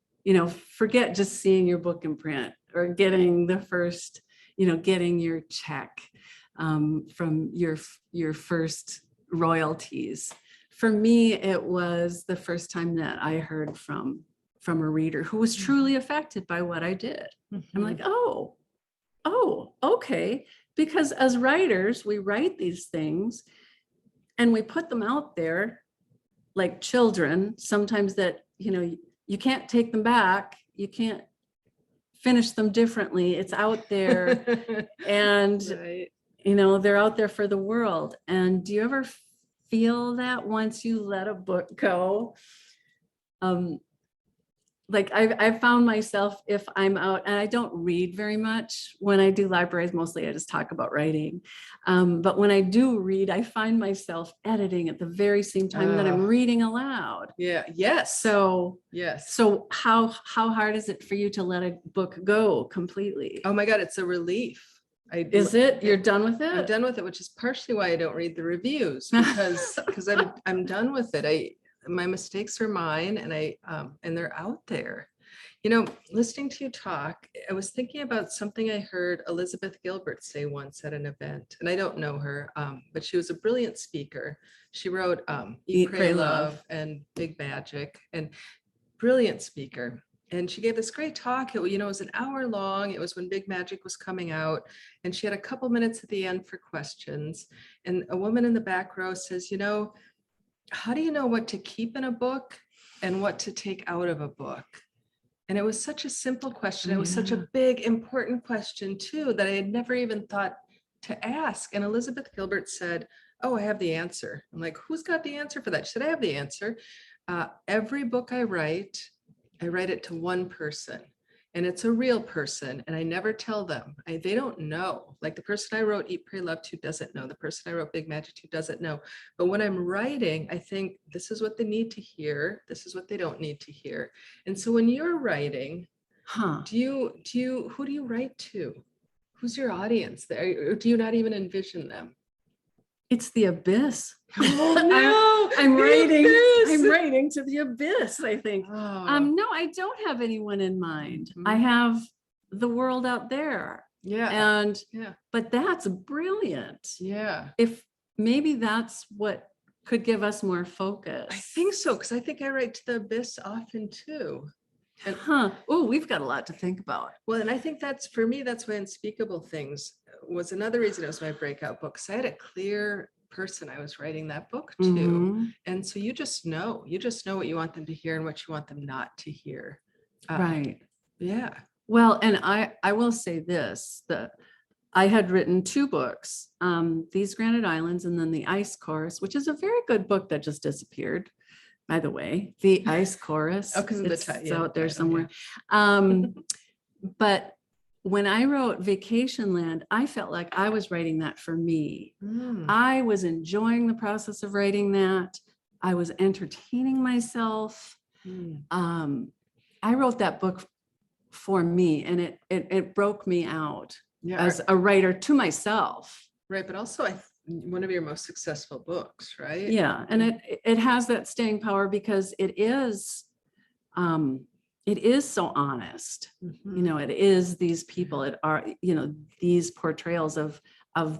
Forget just seeing your book in print or getting the first, getting your check from your first royalties. For me, it was the first time that I heard from a reader who was truly affected by what I did. I'm like, oh, okay. Because as writers, we write these things and we put them out there like children, sometimes that, you can't take them back. You can't finish them differently. It's out there and, Right. they're out there for the world. And do you ever feel that once you let a book go? Like I found myself, if I'm out, and I don't read very much when I do libraries, mostly I just talk about writing. But when I do read, I find myself editing at the very same time that I'm reading aloud. Yeah. Yes. So yes. So how hard is it for you to let a book go completely? Oh my God, it's a relief. Is it? You're done with it? I'm done with it, which is partially why I don't read the reviews, because I'm done with it. My mistakes are mine, and they're out there. Listening to you talk, I was thinking about something I heard Elizabeth Gilbert say once at an event, and I don't know her, but she was a brilliant speaker. She wrote Eat, Pray, Love and Big Magic, and brilliant speaker. And she gave this great talk. It was an hour long. It was when Big Magic was coming out, and she had a couple minutes at the end for questions. And a woman in the back row says, how do you know what to keep in a book and what to take out of a book? And it was such a simple question. It was such a big, important question too, that I had never even thought to ask. And Elizabeth Gilbert said, oh, I have the answer. I'm like, who's got the answer for that? She said, I have the answer. Every book I write it to one person, and it's a real person, and I never tell them. They don't know. Like the person I wrote Eat, Pray, Love to doesn't know. The person I wrote Big Magic to doesn't know. But when I'm writing, I think this is what they need to hear. This is what they don't need to hear. And so when you're writing, who do you write to? Who's your audience there? Or do you not even envision them? It's the abyss. Oh no, I'm writing to the abyss, I think. Oh. No, I don't have anyone in mind. I have the world out there. Yeah. But that's brilliant. Yeah. If maybe that's what could give us more focus. I think so, because I think I write to the abyss often too. And oh, we've got a lot to think about. Well, and I think that's, for me, that's why Unspeakable Things was another reason it was my breakout book. So I had a clear person I was writing that book to. And so you just know what you want them to hear and what you want them not to hear. Right. Yeah. Well, and I will say this, I had written 2 books, These Granite Islands and then The Ice Chorus, which is a very good book that just disappeared, by the way. The Ice Chorus. Oh, because of it's out there somewhere. But when I wrote Vacationland, I felt like I was writing that for me. I was enjoying the process of writing that. I was entertaining myself. I wrote that book for me, and it broke me out as a writer to myself. Right, but also one of your most successful books, right? Yeah, and it has that staying power because it is it is so honest. You know, it is these people, it are, you know, these portrayals of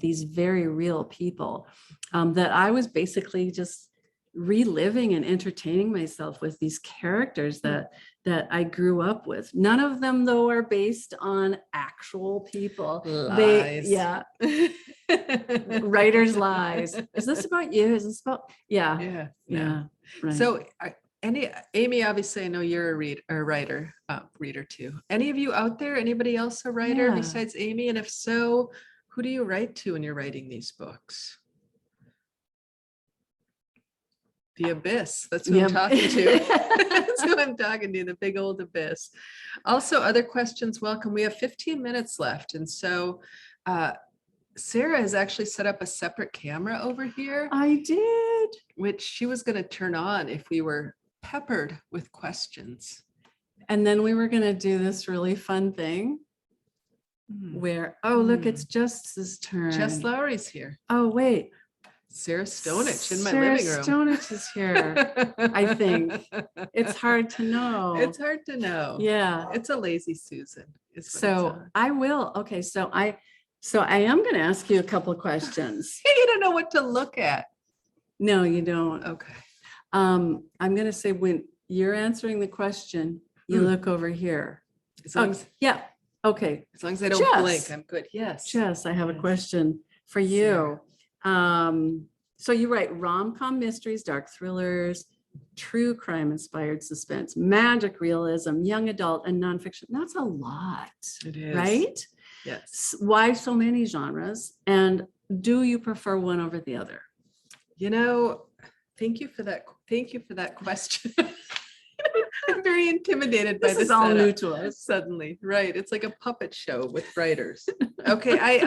these very real people, that I was basically just reliving and entertaining myself with these characters that I grew up with. None of them, though, are based on actual people. Lies. Writer's lies. Is this about you? Is this about? Yeah. Yeah. Yeah. Right. So Amy, obviously I know you're a writer, reader too. Any of you out there, anybody else a writer Yeah. besides Amy? And if so, who do you write to when you're writing these books? The abyss. That's who I'm talking to. That's who I'm talking to, the big old abyss. Also, other questions, welcome. We have 15 minutes left. And so Sarah has actually set up a separate camera over here. I did. Which she was going to turn on if we were peppered with questions. And then we were going to do this really fun thing where, oh, look, it's Jess's turn. Jess Lourey's here. Oh, wait. Sarah Stonich in my Sarah living room. Stonich is here, I think. It's hard to know. It's hard to know. Yeah. It's a lazy Susan. So I will. Okay. So I am going to ask you a couple of questions. You don't know what to look at. No, you don't. Okay. I'm going to say when you're answering the question, you look over here. As long as, yeah. Okay. As long as I don't Jess. blink, I'm good. Yes. Jess, I have a Yes. question for you. So you write rom-com mysteries, dark thrillers, true crime inspired suspense, magic realism, young adult, and nonfiction. That's a lot. It is. Right? Yes. Why so many genres? And do you prefer one over the other? You know, thank you for that. Thank you for that question. I'm very intimidated by This this. is all new setup to us. suddenly. Right. It's like a puppet show with writers. Okay.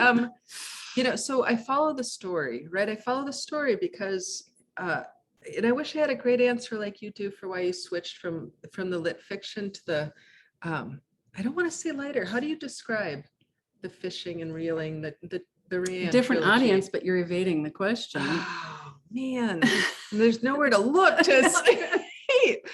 You know, so I follow the story, right? I follow the story because and I wish I had a great answer like you do for why you switched from the lit fiction to the I don't want to say lighter. How do you describe the fishing and reeling, the Rayanne Different trilogy? audience, but you're evading the question. Oh man, there's nowhere to look to escape.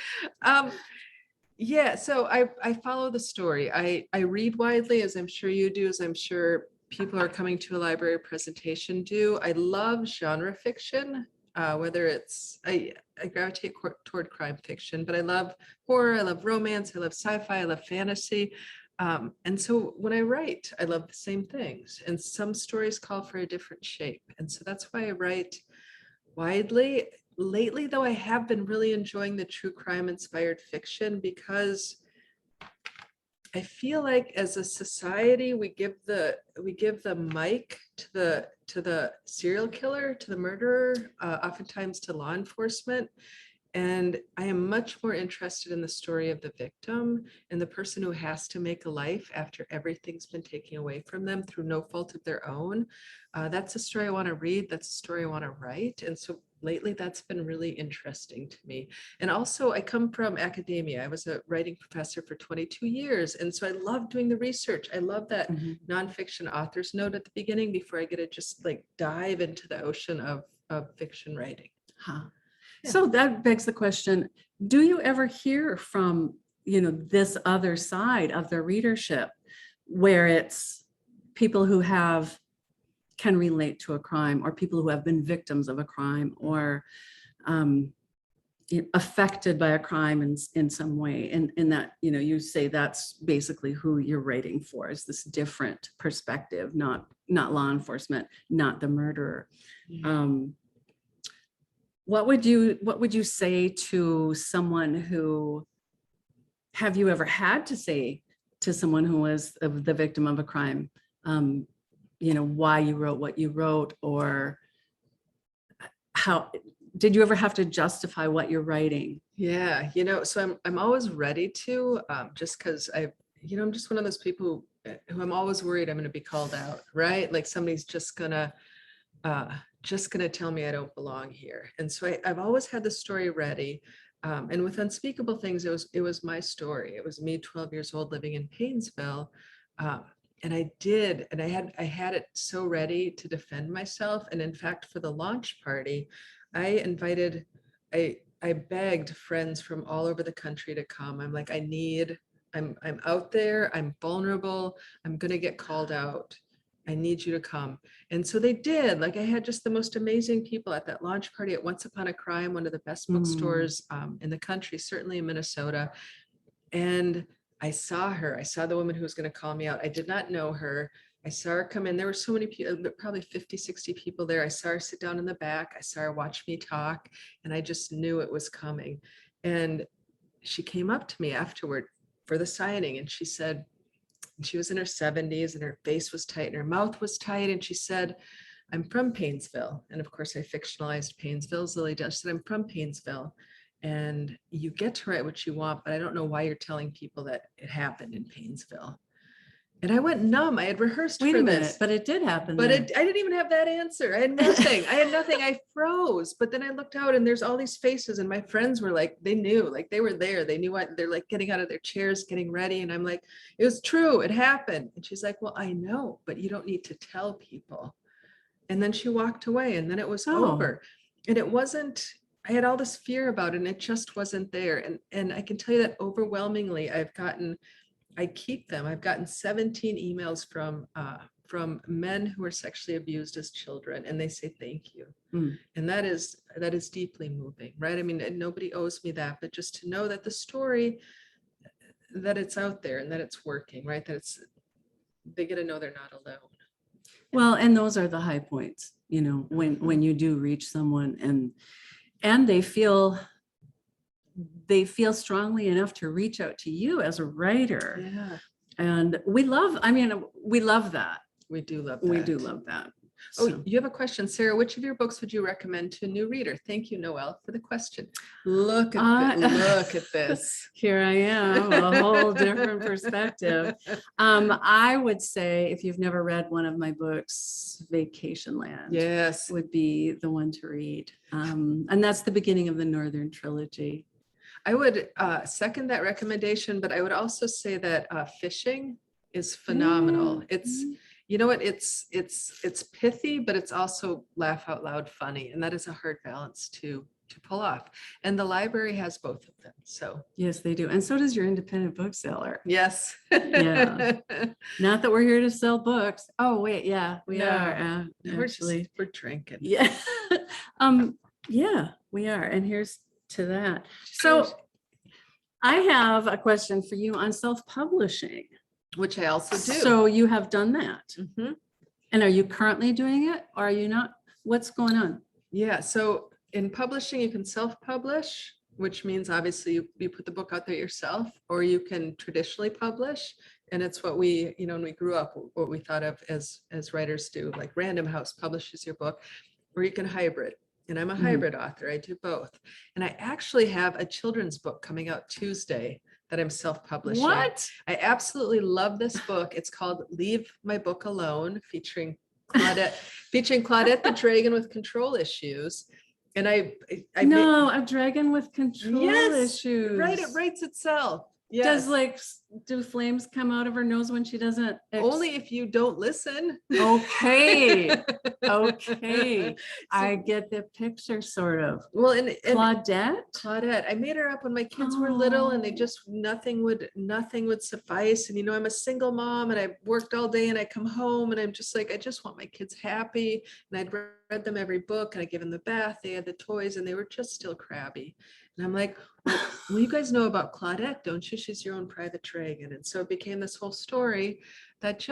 Yeah, so I follow the story. I read widely, as I'm sure you do, as I'm sure people are coming to a library presentation do. I love genre fiction, whether it's, I gravitate toward crime fiction, but I love horror, I love romance, I love sci-fi, I love fantasy. And so when I write, I love the same things, and some stories call for a different shape. And so that's why I write widely. Lately, though, I have been really enjoying the true crime inspired fiction because I feel like as a society, we give the mic to the serial killer, to the murderer, oftentimes to law enforcement. And I am much more interested in the story of the victim and the person who has to make a life after everything's been taken away from them through no fault of their own. That's a story I want to read. That's a story I want to write. And so lately that's been really interesting to me. And also I come from academia. I was a writing professor for 22 years. And so I love doing the research. I love that nonfiction author's note at the beginning before I get to just like dive into the ocean of fiction writing. Huh. So that begs the question, do you ever hear from, this other side of the readership where it's people who can relate to a crime, or people who have been victims of a crime, or affected by a crime in some way, and that, you say that's basically who you're writing for, is this different perspective, not law enforcement, not the murderer. What would you say to someone who, have you ever had to say to someone who was the victim of a crime, why you wrote what you wrote, or how did you ever have to justify what you're writing? Yeah, so I'm always ready to, just because I'm just one of those people who I'm always worried I'm going to be called out, right? Like somebody's just gonna tell me I don't belong here. And so I've always had the story ready. And with Unspeakable Things, it was my story. It was me, 12 years old, living in Paynesville. And I had it so ready to defend myself. And in fact, for the launch party, I begged friends from all over the country to come. I'm like, I'm out there, I'm vulnerable, I'm gonna get called out. I need you to come. And so they did. Like I had just the most amazing people at that launch party at Once Upon a Crime, one of the best bookstores in the country, certainly in Minnesota. And I saw her. I saw the woman who was going to call me out. I did not know her. I saw her come in. There were so many people, probably 50, 60 people there. I saw her sit down in the back. I saw her watch me talk, and I just knew it was coming. And she came up to me afterward for the signing, and she said, and she was in her 70s and her face was tight and her mouth was tight. And she said, I'm from Paynesville. And of course I fictionalized Paynesville. Lily Dutch said, I'm from Paynesville. And you get to write what you want, but I don't know why you're telling people that it happened in Paynesville. And I went numb. I had rehearsed Wait for a minute, this. but it did happen. But then. I didn't even have that answer. I had nothing. I had nothing. I froze. But then I looked out and there's all these faces and my friends were like, they knew, like they were there. They knew what they're like getting out of their chairs, getting ready. And I'm like, it was true. It happened. And she's like, well, I know, but you don't need to tell people. And then she walked away and then it was over. And it wasn't, I had all this fear about it and it just wasn't there. And I can tell you that overwhelmingly I keep them. I've gotten 17 emails from men who were sexually abused as children, and they say thank you. And that is deeply moving, right? I mean, nobody owes me that, but just to know that the story, that it's out there and that it's working, right? That they get to know they're not alone. Well, and those are the high points, you know, when you do reach someone and they feel strongly enough to reach out to you as a writer. Yeah. And we love that. We do love that. We do love that. Oh, So. you have a question, Sarah. Which of your books would you recommend to a new reader? Thank you, Noelle, for the question. Look at this. Here I am, a whole different perspective. I would say if you've never read one of my books, Vacation Land, Yes, would be the one to read. And that's the beginning of the Northern Trilogy. I would second that recommendation, but I would also say that Fishing is phenomenal. It's, you know what, it's pithy, but it's also laugh out loud funny. And that is a hard balance to pull off. And the library has both of them. So yes, they do. And so does your independent bookseller. yes. Yeah. Not that we're here to sell books. Oh, wait. Yeah, we are. We're drinking. Yeah. Yeah, we are. And here's to that. So I have a question for you on self-publishing. Which I also do. So you have done that. Mm-hmm. And are you currently doing it? Or are you not? What's going on? Yeah. So in publishing, you can self-publish, which means obviously you put the book out there yourself, or you can traditionally publish. And it's what we, you know, when we grew up, what we thought of as writers do, like Random House publishes your book, or you can hybrid. And I'm a hybrid author. I do both. And I actually have a children's book coming out Tuesday that I'm self-publishing. What? I absolutely love this book. It's called Leave My Book Alone, featuring Claudette the dragon with control issues. And I a dragon with control issues. Right, it writes itself. Yes. Do flames come out of her nose when she doesn't? Only if you don't listen. Okay. Okay. I get the picture sort of. Well, and Claudette. I made her up when my kids were little and they just, nothing would suffice. And, you know, I'm a single mom and I worked all day and I come home and I'm just like, I just want my kids happy. And I'd read them every book and I gave them the bath, they had the toys and they were just still crabby. And I'm like, well, you guys know about Claudette, don't you? She's your own private dragon. And so it became this whole story that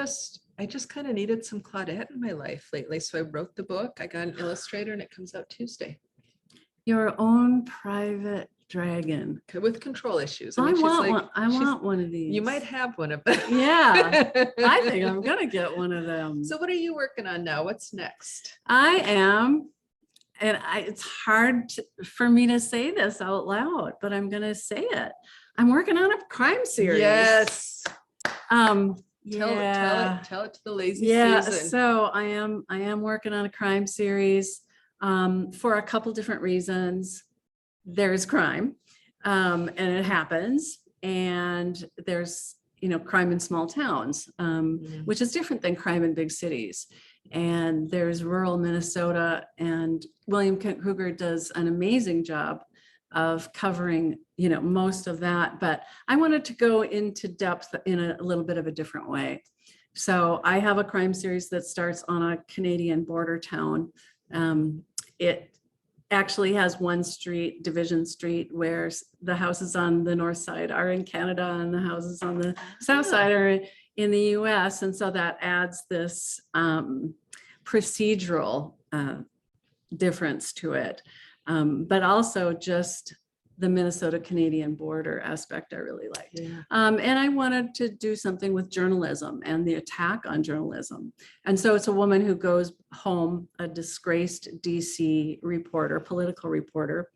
I just kind of needed some Claudette in my life lately. So I wrote the book, I got an illustrator and it comes out Tuesday. Your own private dragon. With control issues. I want one of these. You might have one of them. Yeah, I think I'm going to get one of them. So what are you working on now? What's next? I am. And it's hard for me to say this out loud, but I'm going to say it. I'm working on a crime series. Yes. Tell it to the lazy Susan. So I am working on a crime series for a couple different reasons. There's crime and it happens, and there's, you know, crime in small towns, which is different than crime in big cities. And there's rural Minnesota, and William Kent Krueger does an amazing job of covering, most of that, but I wanted to go into depth in a little bit of a different way. So I have a crime series that starts on a Canadian border town. It actually has one street, Division Street, where the houses on the north side are in Canada and the houses on the south side are in the US. And so that adds this procedural difference to it. But also just the Minnesota Canadian border aspect I really liked. Yeah. And I wanted to do something with journalism and the attack on journalism. And so it's a woman who goes home, a disgraced DC reporter, political reporter,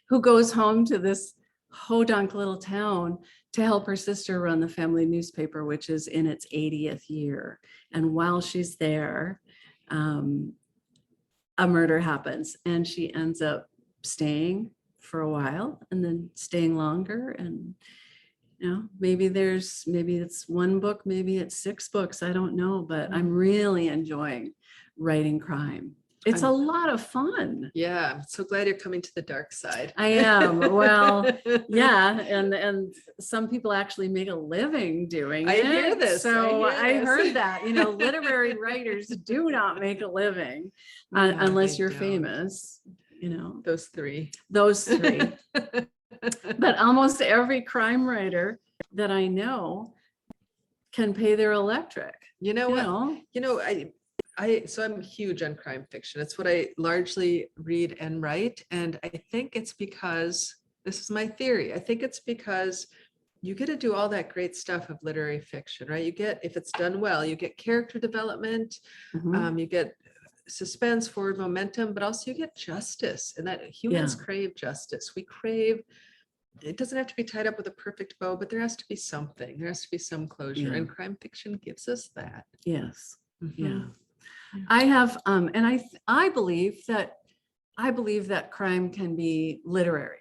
who goes home to this hodunk little town to help her sister run the family newspaper, which is in its 80th year. And while she's there, a murder happens and she ends up staying for a while and then staying longer. And, maybe it's one book, maybe it's 6 books. I don't know, but I'm really enjoying writing crime. It's a lot of fun. Yeah. I'm so glad you're coming to the dark side. I am. Well, yeah. And some people actually make a living doing it. I hear this. So I this. heard that, literary writers do not make a living unless you're famous, Those three. But almost every crime writer that I know can pay their electric. So I'm huge on crime fiction. It's what I largely read and write. And I think it's because, this is my theory, I think it's because you get to do all that great stuff of literary fiction, right? You get, if it's done well, you get character development, you get suspense, forward momentum, but also you get justice, and that humans crave justice. We crave, it doesn't have to be tied up with a perfect bow, but there has to be something. There has to be some closure, and crime fiction gives us that. Yes. Yeah. I have, and I believe that crime can be literary.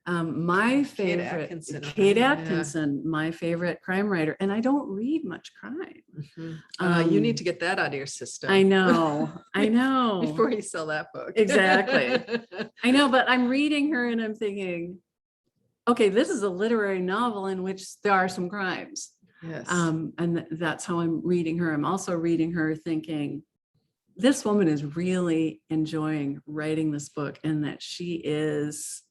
My favorite, Kate Atkinson, my favorite crime writer, and I don't read much crime. You need to get that out of your system. I know. Before you sell that book. Exactly. I know, but I'm reading her and I'm thinking, okay, this is a literary novel in which there are some crimes. Yes. And that's how I'm reading her. I'm also reading her thinking, this woman is really enjoying writing this book, and that she is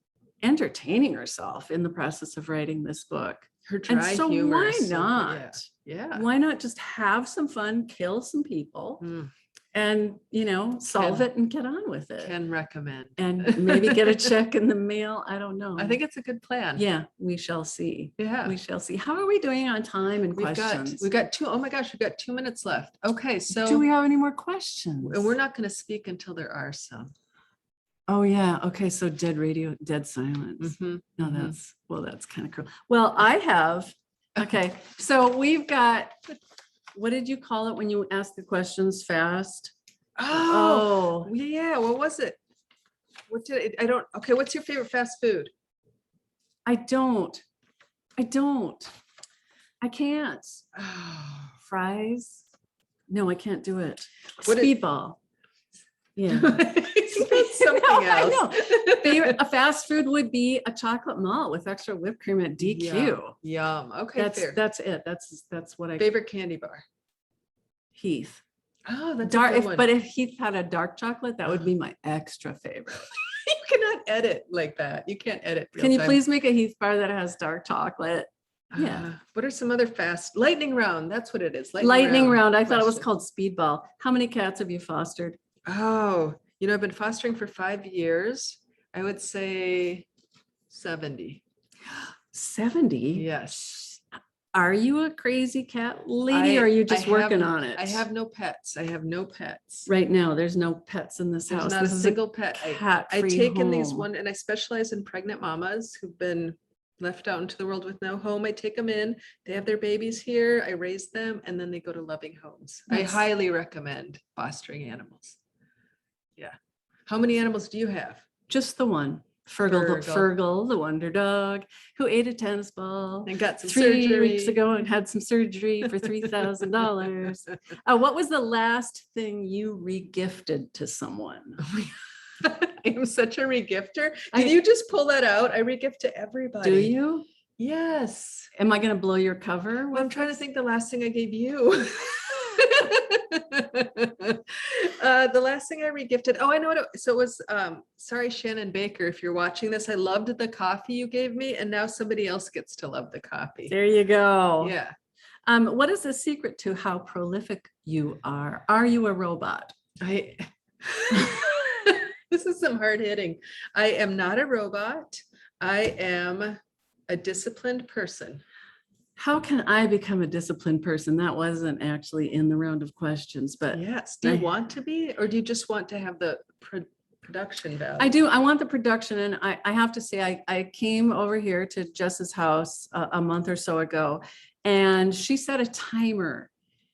entertaining herself in the process of writing this book. Her dry and so humor. Why not? Yeah. Why not just have some fun, kill some people, and solve it and get on with it? Can recommend. And maybe get a check in the mail. I don't know. I think it's a good plan. Yeah, we shall see. Yeah, we shall see. How are we doing on time and questions? We've got 2. Oh my gosh, we've got 2 minutes left. Okay, so do we have any more questions? And we're not going to speak until there are some. Oh yeah. Okay. So dead radio, dead silence. No, that's kind of cool. Well, I have. Okay. So we've got. What did you call it when you ask the questions fast? Oh yeah. What was it? What did it? I don't. Okay. What's your favorite fast food? I don't. I can't. Fries. No, I can't do it. Speedball. Yeah. Something else. A fast food would be a chocolate malt with extra whipped cream at DQ. Yum. Okay. That's it. That's what I favorite candy bar. Heath. Oh, that's dark. a good one. But if Heath had a dark chocolate, that would be my extra favorite. You cannot edit like that. You can't edit. Can you please make a Heath bar that has dark chocolate? Yeah. What are some other fast lightning round? That's what it is. Lightning round. I thought it was called speedball. How many cats have you fostered? Oh, I've been fostering for 5 years. I would say 70. 70? Yes. Are you a crazy cat lady, or are you just working on it? I have no pets. Right now, there's no pets in this house. Not this a is single pet. I've taken these one, and I specialize in pregnant mamas who've been left out into the world with no home. I take them in. They have their babies here. I raise them, and then they go to loving homes. Nice. I highly recommend fostering animals. Yeah. How many animals do you have? Just the one. Fergal, the wonder dog, who ate a tennis ball and got some 3 surgery. weeks ago and had some surgery for $3,000. What was the last thing you regifted to someone? I am such a regifter. Can you just pull that out? I regift to everybody. Do you? Yes. Am I going to blow your cover? Well, I'm trying to think the last thing I gave you. The last thing I regifted. Oh, I know what so it was. Sorry, Shannon Baker, if you're watching this, I loved the coffee you gave me, and now somebody else gets to love the coffee. There you go. Yeah. What is the secret to how prolific you are? Are you a robot? This is some hard hitting. I am not a robot. I am a disciplined person. How can I become a disciplined person? That wasn't actually in the round of questions, but yes. Do you want to be, or do you just want to have the production value? I do. I want the production. And I have to say, I came over here to Jess's house a month or so ago, and she set a timer,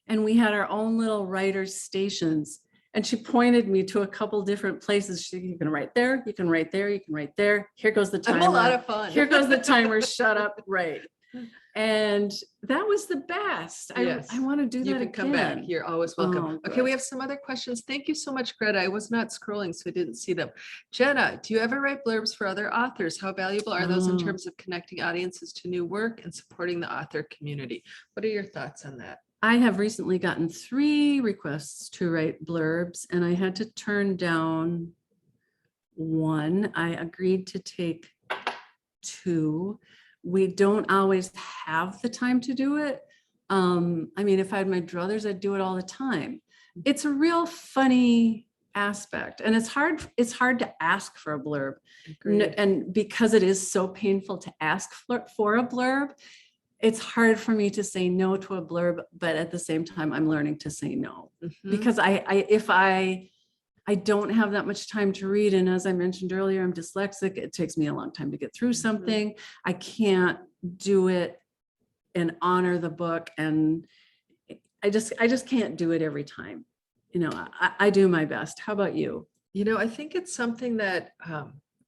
and we had our own little writer's stations. And she pointed me to a couple different places. You can write there, you can write there, you can write there. Here goes the timer. I'm a lot of fun. Here goes the timer. Shut up. Right. And that was the best. Yes. I want to do that You can again. come back. You're always welcome. Oh, okay, good. we have some other questions. Thank you so much, Greta. I was not scrolling, so I didn't see them. Jenna, do you ever write blurbs for other authors? How valuable are those in terms of connecting audiences to new work and supporting the author community? What are your thoughts on that? I have recently gotten 3 requests to write blurbs, and I had to turn down 1. I agreed to take 2. We don't always have the time to do it. I mean, if I had my druthers, I'd do it all the time. It's a real funny aspect, and it's hard to ask for a blurb. And because it is so painful to ask for a blurb, it's hard for me to say no to a blurb, but at the same time, I'm learning to say no. Because if I don't have that much time to read, and as I mentioned earlier, I'm dyslexic. It takes me a long time to get through something. I can't do it and honor the book, and I just can't do it every time. You know, I do my best. How about you? You know, I think it's something that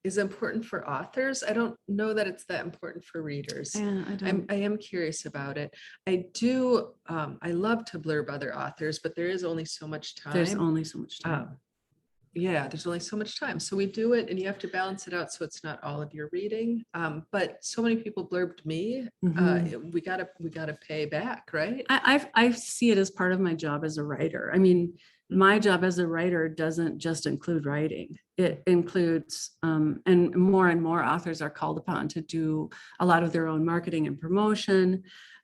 is important for authors. I don't know that it's that important for readers. Yeah, I am curious about it. I do. I love to blurb other authors, but there is only so much time. There's only so much time. Yeah, there's only so much time. So we do it, and you have to balance it out so it's not all of your reading. But so many people blurbed me. We gotta pay back, right? I see it as part of my job as a writer. I mean, my job as a writer doesn't just include writing. It includes, and more authors are called upon to do a lot of their own marketing and promotion.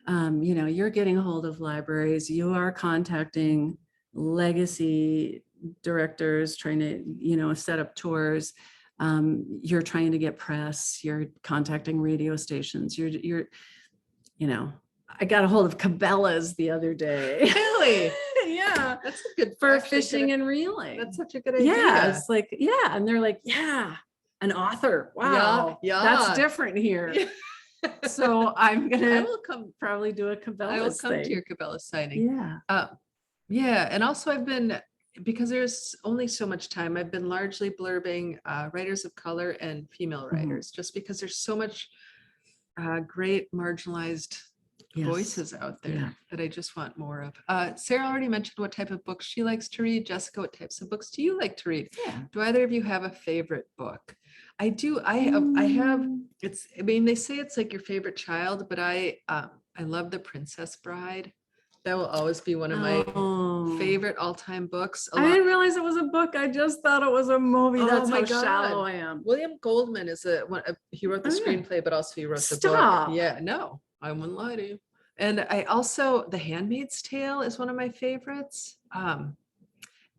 You know, you're getting a hold of libraries, you are contacting legacy directors, trying to, you know, set up tours. You're trying to get press, you're contacting radio stations, you're, you know, I got a hold of Cabela's the other day. Really? Yeah. That's a good for fishing and reeling. That's such a good idea. Yeah. It's like, yeah. And they're like, yeah, an author. Wow. Yeah. That's different here. So I will probably do a Cabela's I will come thing. to your Cabela's signing. Yeah. Yeah. And also because there's only so much time, I've been largely blurbing writers of color and female writers, just because there's so much great marginalized voices out there that I just want more of. Sarah already mentioned what type of books she likes to read. Jessica, what types of books do you like to read? Yeah. Do either of you have a favorite book? I do. I have. I mean, they say it's like your favorite child, but I love The Princess Bride. That will always be one of my favorite all-time books. I didn't realize it was a book. I just thought it was a movie. That's how shallow I am. William Goldman is he wrote the screenplay, but also he wrote the book. Yeah, no, I wouldn't lie to you. And I also, The Handmaid's Tale is one of my favorites.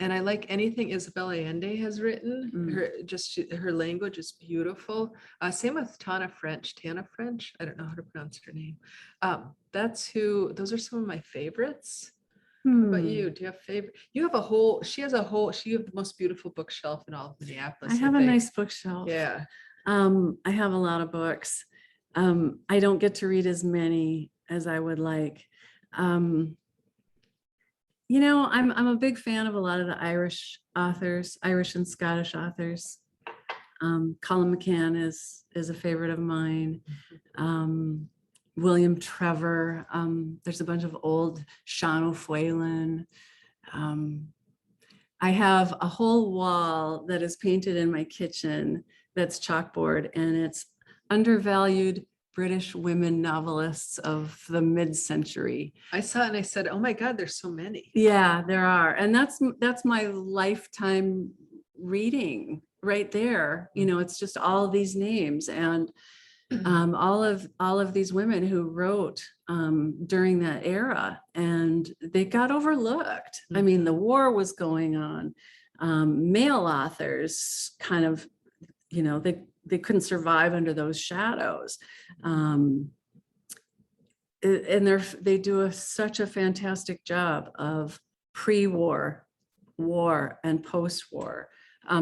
And I like anything Isabel Allende has written. Her language is beautiful. Same with Tana French. I don't know how to pronounce her name. Those are some of my favorites. How about you? Do you have favorite? You have she have the most beautiful bookshelf in all of Minneapolis. I have a nice bookshelf. Yeah. I have a lot of books. I don't get to read as many as I would like. You know, I'm a big fan of a lot of the Irish authors, Irish and Scottish authors. Colin McCann is a favorite of mine. William Trevor. There's a bunch of old Sean O'Phelan. I have a whole wall that is painted in my kitchen that's chalkboard, and it's undervalued British women novelists of the mid-century. I saw it and I said, oh my God, there's so many. Yeah, there are. And that's my lifetime reading right there. You know, it's just all these names, and all of these women who wrote during that era, and they got overlooked. I mean, the war was going on. Male authors kind of, you know, they couldn't survive under those shadows. And they do such a fantastic job of pre-war, war, and post-war,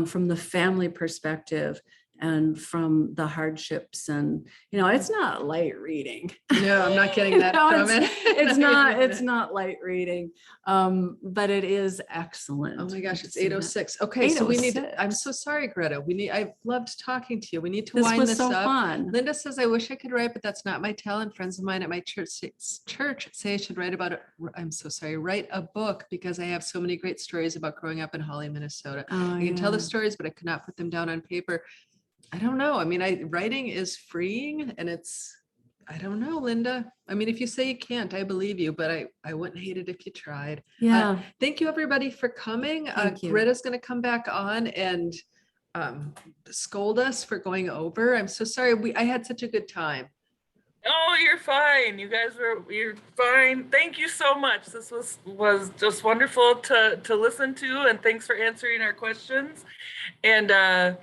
from the family perspective and from the hardships. And, you know, it's not light reading. No, I'm not getting that No, from it. it's not light reading, but it is excellent. Oh my gosh, it's 8:06. Okay, so we need to, 8:06. I'm so sorry, Greta. I loved talking to you. We need to This wind was this so up. fun. Linda says, I wish I could write, but that's not my talent. Friends of mine at my church say I should write about it. I'm so sorry, write a book, because I have so many great stories about growing up in Holly, Minnesota. Oh, I can tell the yeah. stories, but I could not put them down on paper. I don't know. I mean, writing is freeing, and I don't know, Linda. I mean, if you say you can't, I believe you, but I wouldn't hate it if you tried. Yeah. Thank you, everybody, for coming. Thank you. Greta's going to come back on and scold us for going over. I'm so sorry. I had such a good time. Oh, you're fine. You're fine. Thank you so much. This was just wonderful to listen to, and thanks for answering our questions. And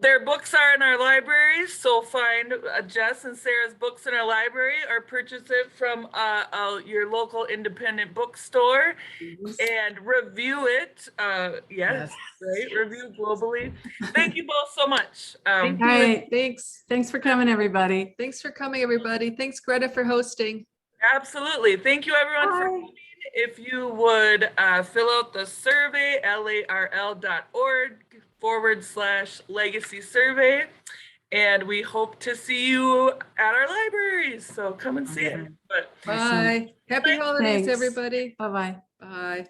their books are in our libraries, so find Jess and Sarah's books in our library, or purchase it from your local independent bookstore and review it. Yes, right? Review globally. Thank you both so much. Thank you. All right. Thanks for coming, everybody. Thanks for coming, everybody. Thanks, Greta, for hosting. Absolutely. Thank you, everyone, for coming. If you would fill out the survey, larl.org/legacy survey, and we hope to see you at our libraries. So come and see it. But Bye. Happy holidays, Thanks. everybody. Bye-bye. Bye.